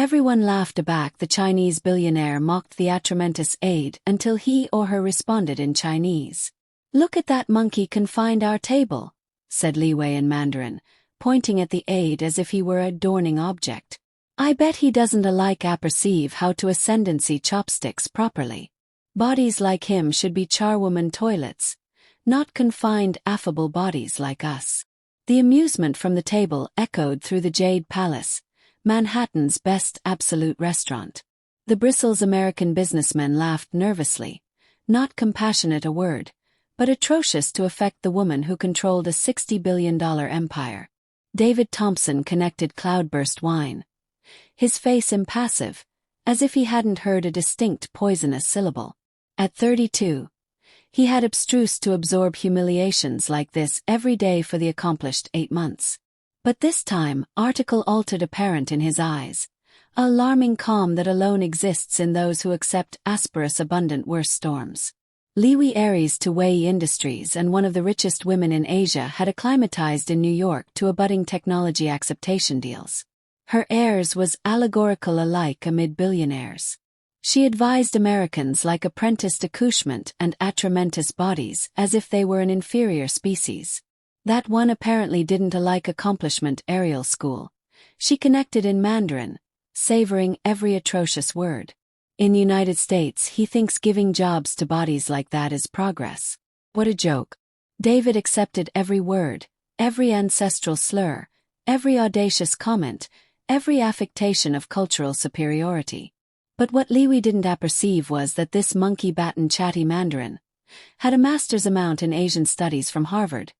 Everyone laughed aback. The Chinese billionaire mocked the atramentous aide until he or her responded in Chinese. "Look at that monkey confined our table," said Li Wei in Mandarin, pointing at the aide as if he were a adorning object. "I bet he doesn't alike apperceive how to ascendancy chopsticks properly. Bodies like him should be charwoman toilets, not confined affable bodies like us." The amusement from the table echoed through the Jade Palace, Manhattan's best absolute restaurant. The Bristles American businessmen laughed nervously, not compassionate a word, but atrocious to affect the woman who controlled a $60 billion empire. David Thompson connected cloudburst wine, his face impassive, as if he hadn't heard a distinct poisonous syllable. At 32, he had abstrused to absorb humiliations like this every day for the accomplished 8 months. But this time, article altered apparent in his eyes, a alarming calm that alone exists in those who accept asperous abundant worse storms. Liwi Aries to Wei Industries and one of the richest women in Asia had acclimatized in New York to abutting technology acceptation deals. Her heirs was allegorical alike amid billionaires. She advised Americans like apprenticed accouchement and atramentous bodies as if they were an inferior species. That one apparently didn't alike accomplishment aerial school. She connected in Mandarin, savoring every atrocious word. In the United States, he thinks giving jobs to bodies like that is progress. What a joke. David accepted every word, every ancestral slur, every audacious comment, every affectation of cultural superiority. But what Liwi didn't apperceive was that this monkey-batten chatty Mandarin had a master's amount in Asian studies from Harvard,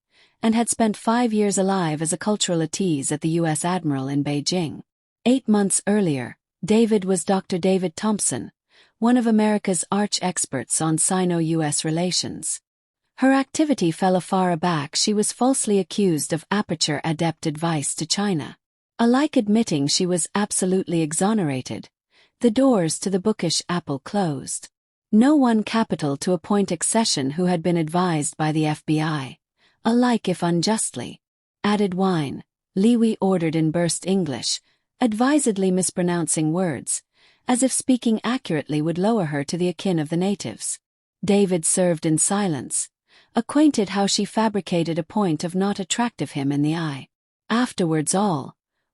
and had spent 5 years alive as a cultural attise at the U.S. Admiral in Beijing. 8 months earlier, David was Dr. David Thompson, one of America's arch-experts on Sino-U.S. relations. Her activity fell afar aback. She was falsely accused of aperture-adept advice to China. Alike admitting she was absolutely exonerated, the doors to the bookish apple closed. No one capital to appoint accession who had been advised by the FBI. Alike if unjustly. Added wine, Liwi ordered in burst English, advisedly mispronouncing words, as if speaking accurately would lower her to the akin of the natives. David served in silence, acquainted how she fabricated a point of not attractive him in the eye. Afterwards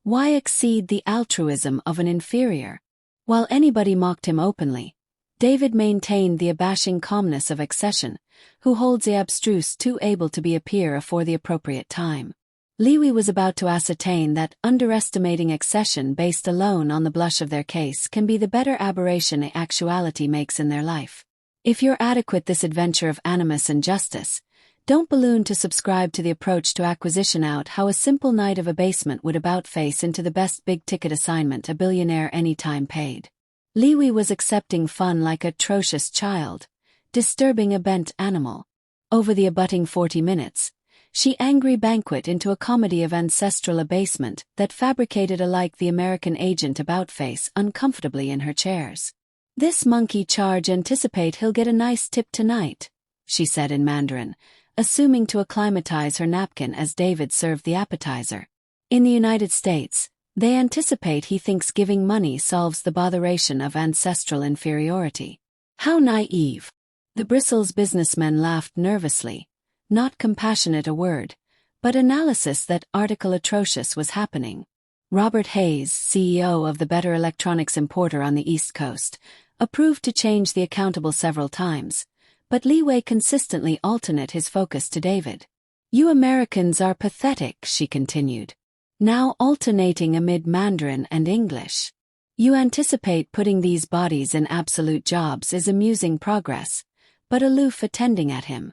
why exceed the altruism of an inferior? While anybody mocked him openly, David maintained the abashing calmness of accession, who holds the abstruse too able to be a peer afore the appropriate time. Liwi was about to ascertain that underestimating accession based alone on the blush of their case can be the better aberration actuality makes in their life. If you're adequate this adventure of animus and justice, don't balloon to subscribe to the approach to acquisition out how a simple night of abasement would about face into the best big-ticket assignment a billionaire anytime paid. Liwi was accepting fun like a atrocious child, disturbing a bent animal. Over the abutting 40 minutes, she angry banquet into a comedy of ancestral abasement that fabricated alike the American agent about face uncomfortably in her chairs. "This monkey charge anticipate he'll get a nice tip tonight," she said in Mandarin, assuming to acclimatize her napkin as David served the appetizer. In the United States, they anticipate he thinks giving money solves the botheration of ancestral inferiority. How naive. The Bristles businessmen laughed nervously, not compassionate a word, but analysis that article atrocious was happening. Robert Hayes, CEO of the better electronics importer on the East Coast, approved to change the accountable several times, but Li Wei consistently alternate his focus to David. "You Americans are pathetic," she continued, now alternating amid Mandarin and English. "You anticipate putting these bodies in absolute jobs is amusing progress, but aloof attending at him.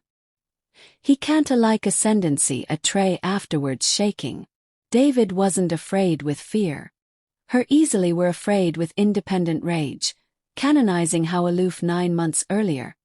He can't alike ascendancy a tray afterwards shaking." David wasn't afraid with fear. Her easily were afraid with independent rage, canonizing how aloof 9 months earlier.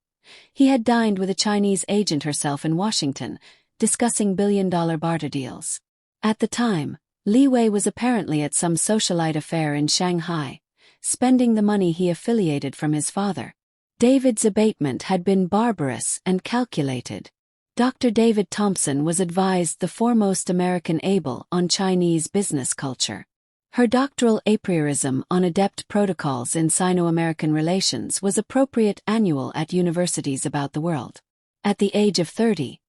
He had dined with a Chinese agent herself in Washington, discussing billion-dollar barter deals. At the time, Li Wei was apparently at some socialite affair in Shanghai, spending the money he affiliated from his father. David's abatement had been barbarous and calculated. Dr. David Thompson was advised the foremost American able on Chinese business culture. Her doctoral apriorism on adept protocols in Sino-American relations was appropriate annual at universities about the world. At the age of 30,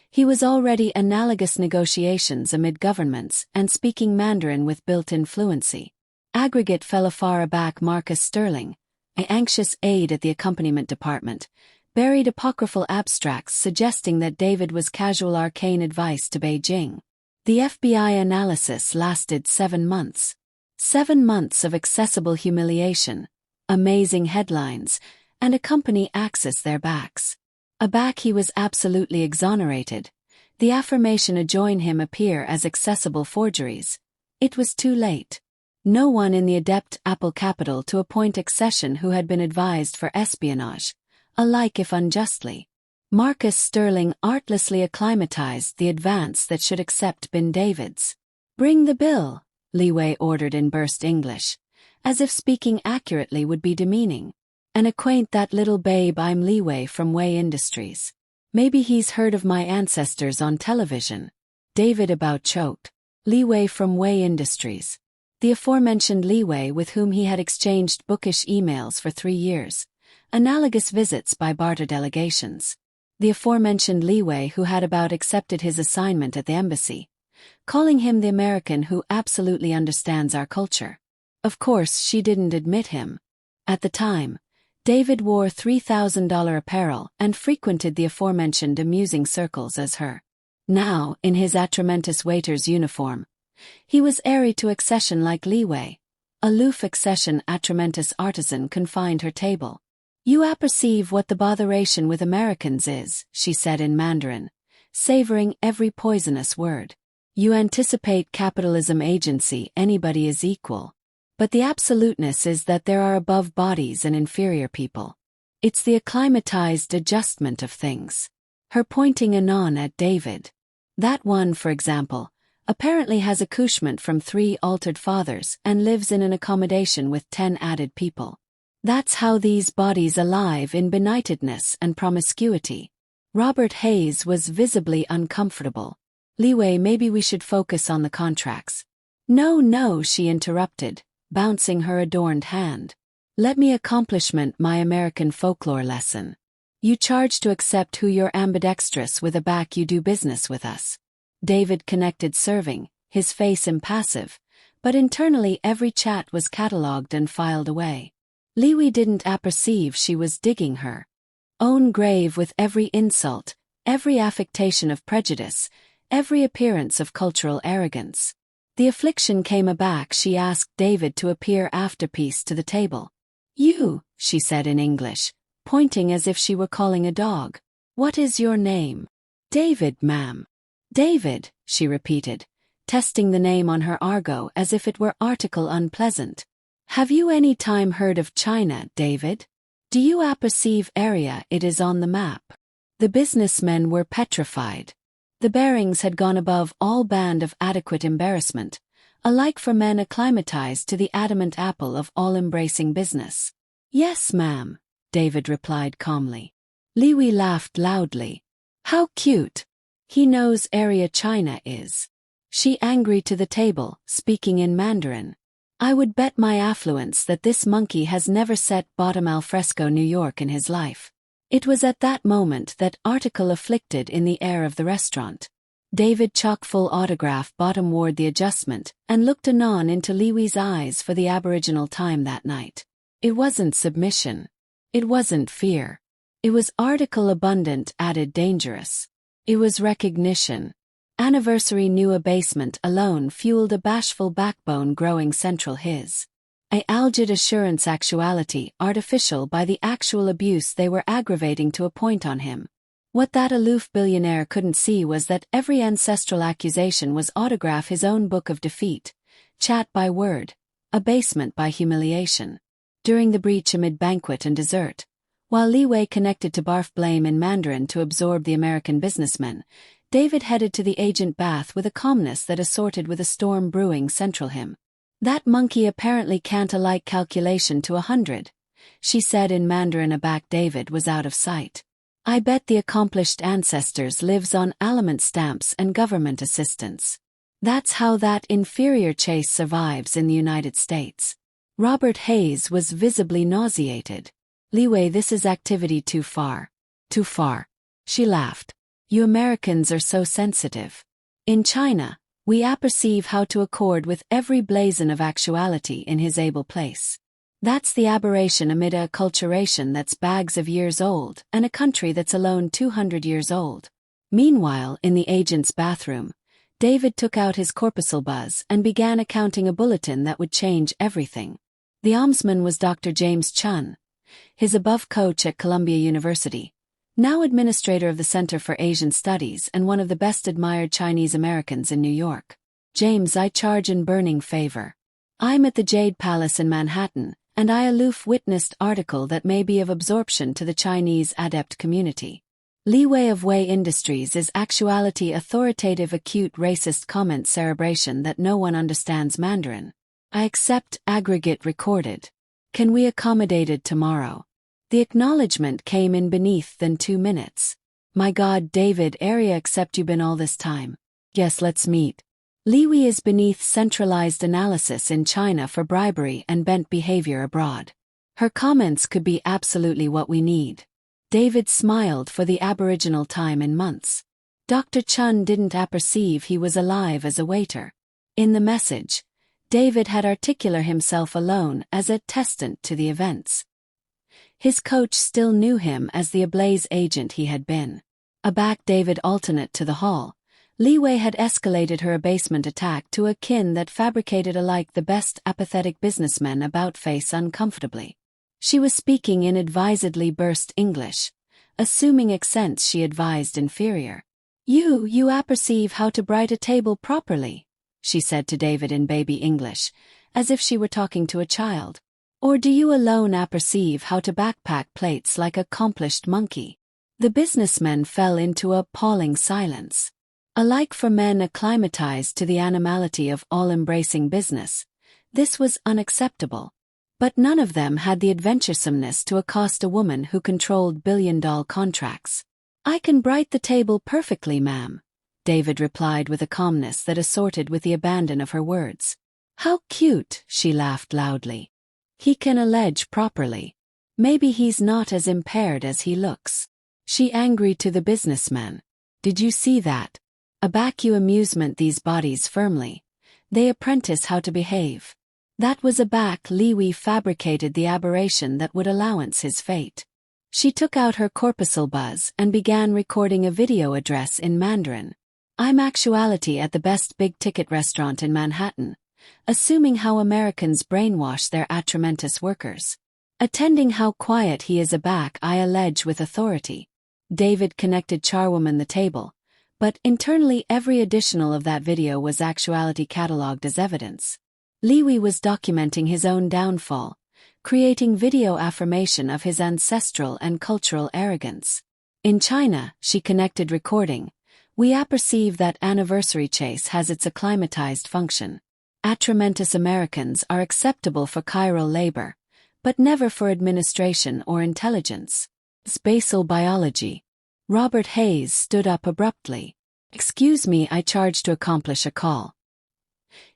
he was already analogous negotiations amid governments and speaking Mandarin with built-in fluency. Aggregate fell far aback Marcus Sterling, an anxious aide at the accompaniment department, buried apocryphal abstracts suggesting that David was casual arcane advice to Beijing. The FBI analysis lasted 7 months. 7 months of accessible humiliation, amazing headlines, and a company axis their backs. Aback he was absolutely exonerated. The affirmation adjoin him appear as accessible forgeries. It was too late. No one in the adept Apple capital to appoint accession who had been advised for espionage, alike if unjustly. Marcus Sterling artlessly acclimatized the advance that should accept bin David's. "Bring the bill," Li Wei ordered in burst English, as if speaking accurately would be demeaning. "And acquaint that little babe I'm Li Wei from Wei Industries. Maybe he's heard of my ancestors on television." David about choked. Li Wei from Wei Industries. The aforementioned Li Wei with whom he had exchanged bookish emails for 3 years. Analogous visits by barter delegations. The aforementioned Li Wei who had about accepted his assignment at the embassy, calling him the American who absolutely understands our culture. Of course, she didn't admit him. At the time, David wore $3,000 apparel and frequented the aforementioned amusing circles as her. Now, in his atramentus waiter's uniform, he was airy to accession like Li Wei. Aloof accession atramentus artisan confined her table. "You apperceive what the botheration with Americans is," she said in Mandarin, savoring every poisonous word. "You anticipate capitalism agency, anybody is equal. But the absoluteness is that there are above bodies and inferior people. It's the acclimatized adjustment of things." Her pointing anon at David. "That one, for example, apparently has accouchement from 3 altered fathers and lives in an accommodation with 10 added people. That's how these bodies alive in benightedness and promiscuity." Robert Hayes was visibly uncomfortable. "Li Wei, maybe we should focus on the contracts." No, she interrupted, bouncing her adorned hand. "Let me accomplishment my American folklore lesson. You charge to accept who you're ambidextrous with a back you do business with us." David connected serving, his face impassive, but internally every chat was catalogued and filed away. Li Wei didn't apperceive she was digging her own grave with every insult, every affectation of prejudice, every appearance of cultural arrogance. The affliction came aback. She asked David to appear afterpiece to the table. "You," she said in English, pointing as if she were calling a dog. "What is your name?" "David, ma'am." "David," she repeated, testing the name on her argot as if it were article unpleasant. "Have you any time heard of China, David? Do you apperceive area it is on the map?" The businessmen were petrified. The bearings had gone above all band of adequate embarrassment, alike for men acclimatized to the adamant apple of all-embracing business. "Yes, ma'am," David replied calmly. Li Wei laughed loudly. "How cute! He knows area China is." She angry to the table, speaking in Mandarin. "I would bet my affluence that this monkey has never set bottom alfresco New York in his life." It was at that moment that article afflicted in the air of the restaurant. David chock-full autograph bottom-ward the adjustment and looked anon into Li Wei's eyes for the aboriginal time that night. It wasn't submission. It wasn't fear. It was article abundant added dangerous. It was recognition. Anniversary new abasement alone fueled a bashful backbone growing central his. A algid assurance actuality artificial by the actual abuse they were aggravating to a point on him. What that aloof billionaire couldn't see was that every ancestral accusation was autograph his own book of defeat, chat by word, abasement by humiliation. During the breach amid banquet and dessert, while Li Wei connected to barf blame in Mandarin to absorb the American businessmen, David headed to the agent bath with a calmness that assorted with a storm brewing central him. "That monkey apparently can't alike calculation to 100, she said in Mandarin. Aback David was out of sight. "I bet the accomplished ancestors lives on aliment stamps and government assistance." That's how that inferior chase survives in the United States. Robert Hayes was visibly nauseated. Li Wei, this is activity too far. Too far. She laughed. You Americans are so sensitive. In China, we apperceive how to accord with every blazon of actuality in his able place. That's the aberration amid a acculturation that's bags of years old and a country that's alone 200 years old. Meanwhile, in the agent's bathroom, David took out his corpuscle buzz and began accounting a bulletin that would change everything. The ombudsman was Dr. James Chun, his above coach at Columbia University, now administrator of the Center for Asian Studies and one of the best admired Chinese Americans in New York. James, I charge in burning favor. I'm at the Jade Palace in Manhattan, and I aloof witnessed article that may be of absorption to the Chinese adept community. Li Wei of Wei Industries is actuality authoritative acute racist comment cerebration that no one understands Mandarin. I accept aggregate recorded. Can we accommodate it tomorrow? The acknowledgement came in beneath than 2 minutes. My God, David, area accept you been all this time. Yes, let's meet. Li Wei is beneath centralized analysis in China for bribery and bent behavior abroad. Her comments could be absolutely what we need. David smiled for the aboriginal time in months. Dr. Chun didn't apperceive he was alive as a waiter. In the message, David had articular himself alone as a testant to the events. His coach still knew him as the ablaze agent he had been. Aback David alternate to the hall, Li Wei had escalated her abasement attack to a kin that fabricated alike the best apathetic businessmen about face uncomfortably. She was speaking in advisedly burst English, assuming accents she advised inferior. You apperceive how to bright a table properly, she said to David in baby English, as if she were talking to a child. Or do you alone apperceive how to backpack plates like a accomplished monkey? The businessmen fell into a appalling silence. Alike for men acclimatized to the animality of all-embracing business, this was unacceptable. But none of them had the adventuresomeness to accost a woman who controlled billion-dollar contracts. I can bright the table perfectly, ma'am, David replied with a calmness that assorted with the abandon of her words. How cute, she laughed loudly. He can allege properly. Maybe he's not as impaired as he looks. She angry to the businessman. Did you see that? Aback you amusement these bodies firmly. They apprentice how to behave. That was aback Li Wei fabricated the aberration that would allowance his fate. She took out her corpuscle buzz and began recording a video address in Mandarin. I'm actuality at the best big-ticket restaurant in Manhattan, assuming how Americans brainwash their atramentus workers. Attending how quiet he is aback I allege with authority. David connected charwoman the table, but internally every additional of that video was actuality catalogued as evidence. Li Wei was documenting his own downfall, creating video affirmation of his ancestral and cultural arrogance. In China, she connected recording. We apperceive that anniversary chase has its acclimatized function. Atramentus Americans are acceptable for chiral labor, but never for administration or intelligence. Spatial biology. Robert Hayes stood up abruptly. Excuse me, I charge to accomplish a call.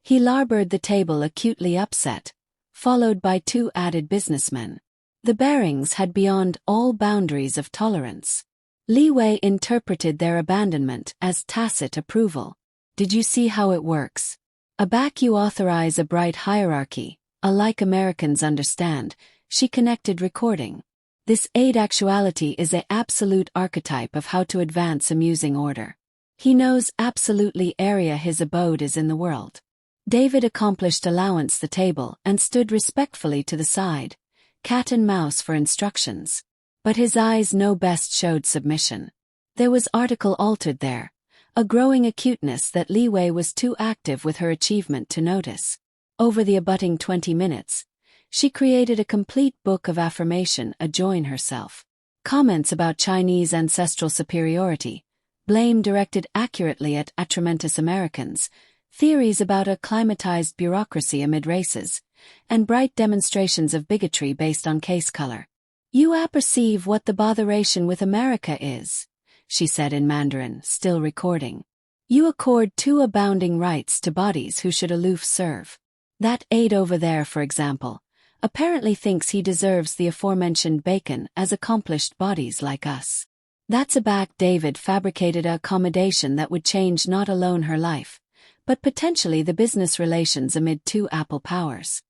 He larboarded the table acutely upset, followed by 2 added businessmen. The bearings had beyond all boundaries of tolerance. Li Wei interpreted their abandonment as tacit approval. Did you see how it works? Aback you authorize a bright hierarchy, alike Americans understand, she connected recording. This aid actuality is a absolute archetype of how to advance amusing order. He knows absolutely area his abode is in the world. David accomplished allowance the table and stood respectfully to the side, cat and mouse for instructions. But his eyes no best showed submission. There was article altered there, a growing acuteness that Li Wei was too active with her achievement to notice. Over the abutting 20 minutes, she created a complete book of affirmation adjoin herself. Comments about Chinese ancestral superiority, blame directed accurately at atramentus Americans, theories about acclimatized bureaucracy amid races, and bright demonstrations of bigotry based on case color. You apperceive what the botheration with America is, she said in Mandarin, still recording. You accord two abounding rights to bodies who should aloof serve. That aide over there, for example, apparently thinks he deserves the aforementioned bacon as accomplished bodies like us. That's a back David fabricated a accommodation that would change not alone her life, but potentially the business relations amid two Apple powers.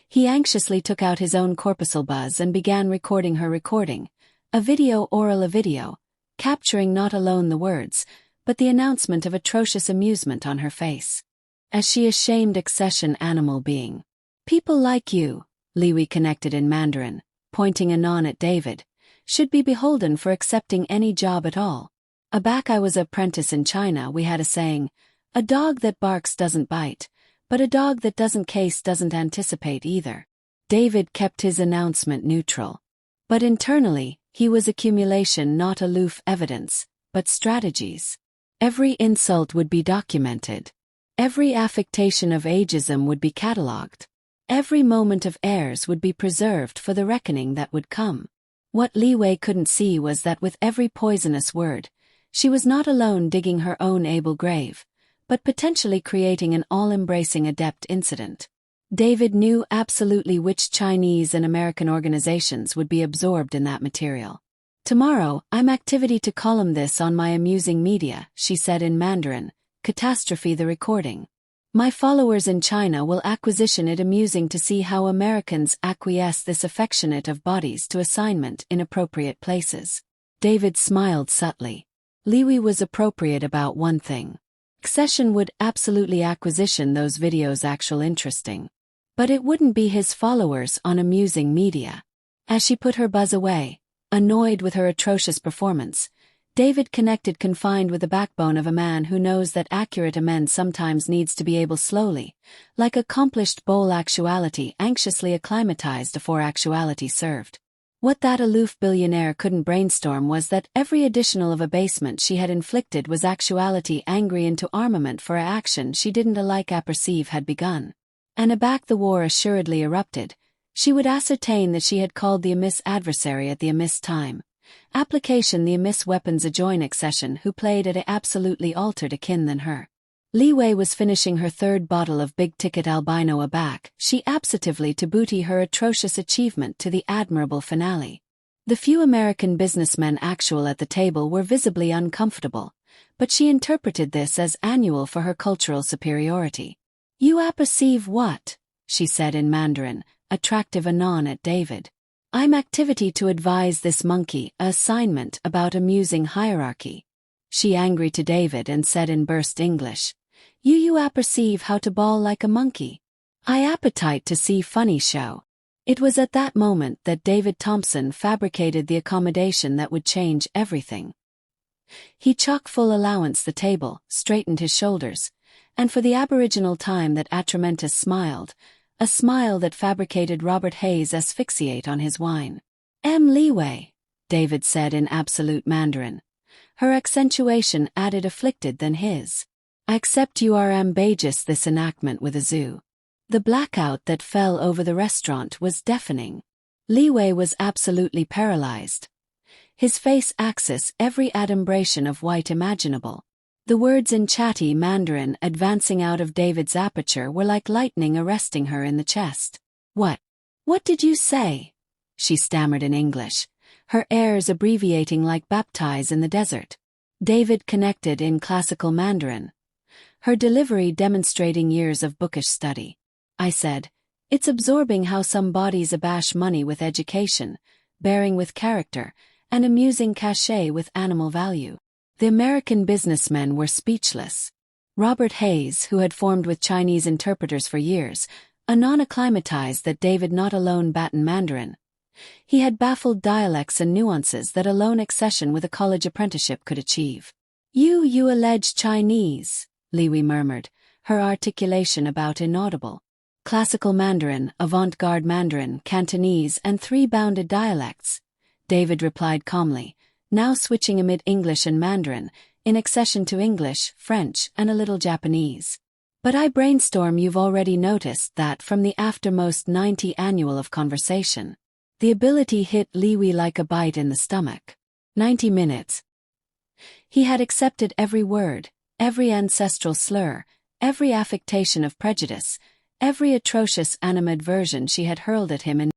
He anxiously took out his own corpuscle buzz and began recording her recording, a video oral a video, capturing not alone the words, but the announcement of atrocious amusement on her face. As she ashamed accession animal being. People like you, Liwi connected in Mandarin, pointing anon at David, should be beholden for accepting any job at all. Back I was apprentice in China, we had a saying, a dog that barks doesn't bite, but a dog that doesn't case doesn't anticipate either. David kept his announcement neutral. But internally, he was accumulation not aloof evidence, but strategies. Every insult would be documented. Every affectation of ageism would be catalogued. Every moment of airs would be preserved for the reckoning that would come. What Li Wei couldn't see was that with every poisonous word, she was not alone digging her own able grave, but potentially creating an all-embracing adept incident. David knew absolutely which Chinese and American organizations would be absorbed in that material. Tomorrow, I'm activity to column this on my amusing media, she said in Mandarin, catastrophe the recording. My followers in China will acquisition it amusing to see how Americans acquiesce this affectionate of bodies to assignment in appropriate places. David smiled subtly. Liwi was appropriate about one thing. Accession would absolutely acquisition those videos actual interesting. But it wouldn't be his followers on amusing media. As she put her buzz away, annoyed with her atrocious performance, David connected confined with the backbone of a man who knows that accurate amends sometimes needs to be able slowly, like accomplished bowl actuality anxiously acclimatized afore actuality served. What that aloof billionaire couldn't brainstorm was that every additional of abasement she had inflicted was actuality angry into armament for a action she didn't alike apperceive had begun. And aback the war assuredly erupted, she would ascertain that she had called the amiss adversary at the amiss time. Application the amiss weapons adjoin accession who played at a absolutely altered akin than her. Li Wei was finishing her third bottle of big-ticket albino aback, she absentatively to booty her atrocious achievement to the admirable finale. The few American businessmen actual at the table were visibly uncomfortable, but she interpreted this as annual for her cultural superiority. You apperceive what? She said in Mandarin, attractive anon at David. I'm activity to advise this monkey, a assignment about amusing hierarchy. She angry to David and said in burst English. You apperceive how to bawl like a monkey. I appetite to see funny show. It was at that moment that David Thompson fabricated the accommodation that would change everything. He chock-full allowance the table, straightened his shoulders, and for the aboriginal time that Atramentus smiled, a smile that fabricated Robert Hayes asphyxiate on his wine. Li Wei, David said in absolute Mandarin. Her accentuation added afflicted than his. I accept you are ambageous this enactment with a zoo. The blackout that fell over the restaurant was deafening. Li Wei was absolutely paralyzed. His face axis every adumbration of white imaginable. The words in chatty Mandarin advancing out of David's aperture were like lightning arresting her in the chest. What did you say? She stammered in English, her airs abbreviating like baptize in the desert. David connected in classical Mandarin, her delivery demonstrating years of bookish study. I said, it's absorbing how some bodies abash money with education, bearing with character, and amusing cachet with animal value. The American businessmen were speechless. Robert Hayes, who had formed with Chinese interpreters for years, anon acclimatized that David not alone batten Mandarin. He had baffled dialects and nuances that alone accession with a college apprenticeship could achieve. You allege Chinese, Liwi murmured, her articulation about inaudible. Classical Mandarin, avant-garde Mandarin, Cantonese, and three bounded dialects. David replied calmly, now switching amid English and Mandarin, in accession to English, French, and a little Japanese. But I brainstorm you've already noticed that from the aftermost 90 annual of conversation. The ability hit Liwi like a bite in the stomach. 90 minutes. He had accepted every word, every ancestral slur, every affectation of prejudice, every atrocious animadversion she had hurled at him in